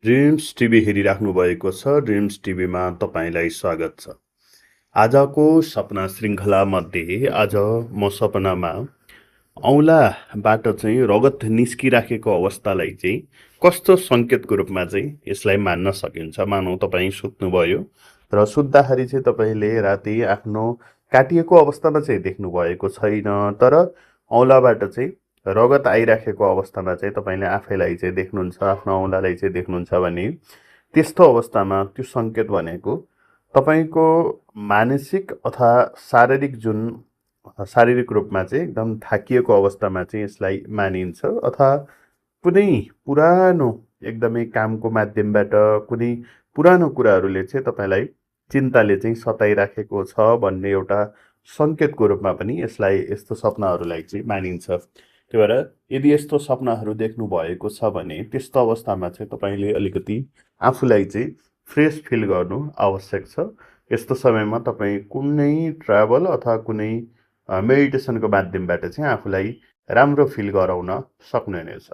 Dreams TV हेरिराख्नु भएको छ। Dreams टिभीमा तपाईँलाई स्वागत छ। आजको सपना श्रृङ्खलामध्ये आज म सपनामा औँलाबाट चाहिँ रगत निस्किराखेको अवस्थालाई चाहिँ कस्तो सङ्केतको रूपमा चाहिँ यसलाई मान्न सकिन्छ। मानौँ तपाईँ सुत्नुभयो र सुत्दाखेरि चाहिँ तपाईँले राति आफ्नो काटिएको अवस्थामा चाहिँ देख्नुभएको छैन, तर औँलाबाट चाहिँ रगत आइराखेको अवस्थामा चाहिँ तपाईँले आफैलाई चाहिँ देख्नुहुन्छ, आफ्नो औँलालाई चाहिँ देख्नुहुन्छ भने त्यस्तो अवस्थामा त्यो सङ्केत भनेको तपाईँको मानसिक अथवा शारीरिक रूपमा चाहिँ एकदम थाकिएको अवस्थामा चाहिँ यसलाई मानिन्छ। अथवा कुनै पुरानो एकदमै कामको माध्यमबाट कुनै पुरानो कुराहरूले चाहिँ तपाईँलाई चिन्ताले चाहिँ सताइराखेको छ भन्ने एउटा सङ्केतको रूपमा पनि यस्तो सपनाहरूलाई चाहिँ मानिन्छ। त्यही भएर यदि यस्तो सपनाहरू देख्नु भएको छ भने त्यस्तो अवस्थामा चाहिँ तपाईँले अलिकति आफूलाई चाहिँ फ्रेस फिल गर्नु आवश्यक छ। यस्तो समयमा तपाईँ कुनै ट्राभल अथवा कुनै मेडिटेसनको माध्यमबाट चाहिँ आफूलाई राम्रो फिल गराउन सक्नुहुनेछ।